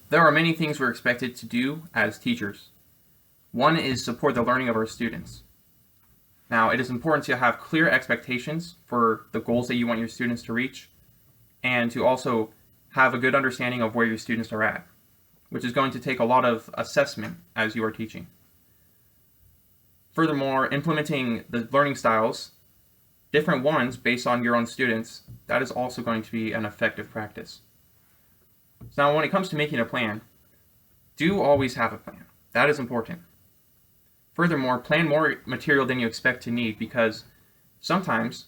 There are many things we're expected to do as teachers. One is support the learning of our students. Now, it is important to have clear expectations for the goals that you want your students to reach, and to also have a good understanding of where your students are at, which is going to take a lot of assessment as you are teaching. Furthermore, implementing the learning styles, different ones based on your own students, that is also going to be an effective practice. So now when it comes to making a plan, do always have a plan. That is important. Furthermore, plan more material than you expect to need, because sometimes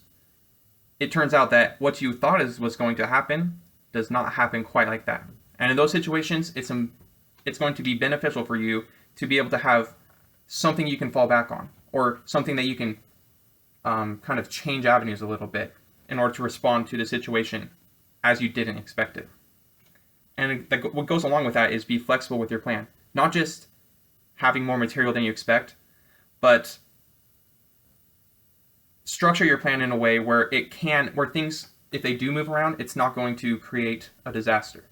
it turns out that what you thought was going to happen does not happen quite like that. And in those situations, it's going to be beneficial for you to be able to have something you can fall back on, or something that you can kind of change avenues a little bit in order to respond to the situation as you didn't expect it. And what goes along with that is be flexible with your plan. Not just having more material than you expect, but structure your plan in a way where things, if they do move around, it's not going to create a disaster.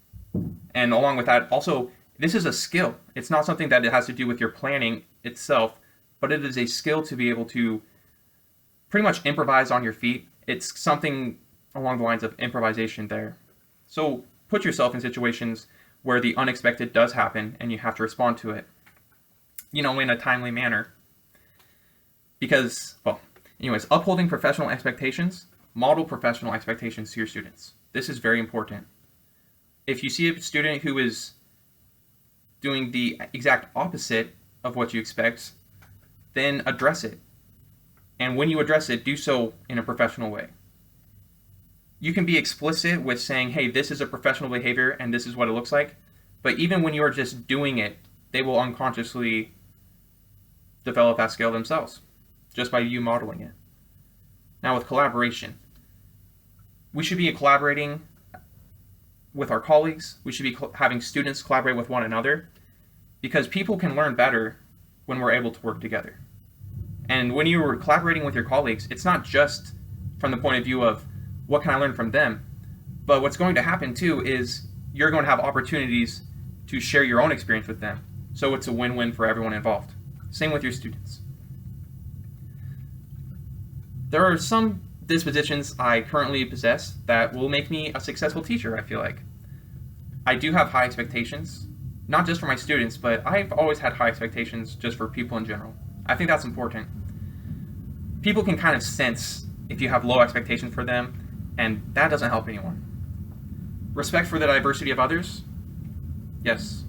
And along with that, also, this is a skill. It's not something that it has to do with your planning itself, but it is a skill to be able to pretty much improvise on your feet. It's something along the lines of improvisation there. So put yourself in situations where the unexpected does happen and you have to respond to it, in a timely manner. Because, upholding professional expectations, model professional expectations to your students. This is very important. If you see a student who is doing the exact opposite of what you expect, then address it. And when you address it, do so in a professional way. You can be explicit with saying, hey, this is a professional behavior and this is what it looks like. But even when you are just doing it, they will unconsciously develop that skill themselves, just by you modeling it. Now with collaboration, we should be collaborating with our colleagues. We should be having students collaborate with one another, because people can learn better when we're able to work together. And when you're collaborating with your colleagues, it's not just from the point of view of what can I learn from them, but what's going to happen too is you're going to have opportunities to share your own experience with them. So it's a win-win for everyone involved. Same with your students. There are some dispositions I currently possess that will make me a successful teacher, I feel like. I do have high expectations, not just for my students, but I've always had high expectations just for people in general. I think that's important. People can kind of sense if you have low expectations for them, and that doesn't help anyone. Respect for the diversity of others. Yes,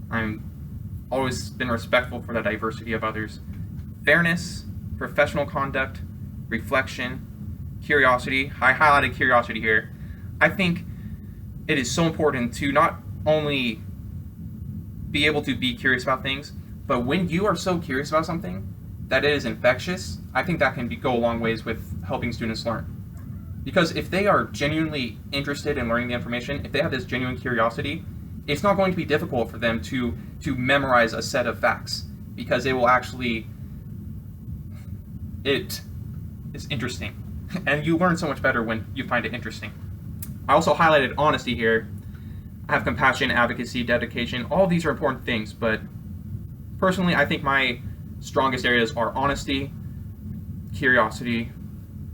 I'm always been respectful for the diversity of others. Fairness, professional conduct, reflection, curiosity. I highlighted curiosity here. I think it is so important to not only be able to be curious about things, but when you are so curious about something that it is infectious, I think that can go a long ways with helping students learn. Because if they are genuinely interested in learning the information, if they have this genuine curiosity, it's not going to be difficult for them to memorize a set of facts, because it is interesting. And you learn so much better when you find it interesting. I also highlighted honesty here. I have compassion, advocacy, dedication. All of these are important things, but personally, I think my strongest areas are honesty, curiosity,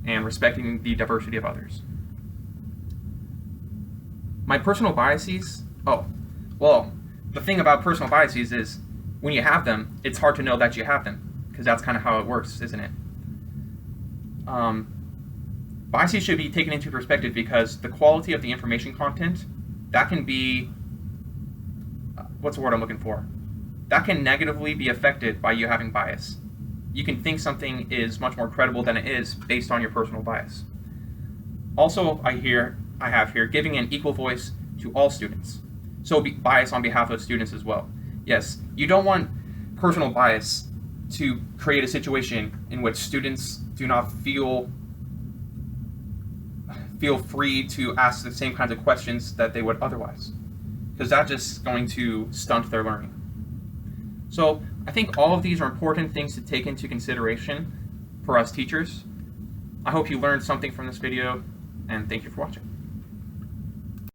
and respecting the diversity of others. My personal biases, the thing about personal biases is when you have them, it's hard to know that you have them, because that's kind of how it works, isn't it? Biases should be taken into perspective, because the quality of the information content, that can be, what's the word I'm looking for? That can negatively be affected by you having bias. You can think something is much more credible than it is based on your personal bias. Also, I have here giving an equal voice to all students. So bias on behalf of students as well. Yes, you don't want personal bias to create a situation in which students do not feel free to ask the same kinds of questions that they would otherwise, because that's just going to stunt their learning. So I think all of these are important things to take into consideration for us teachers. I hope you learned something from this video, and thank you for watching.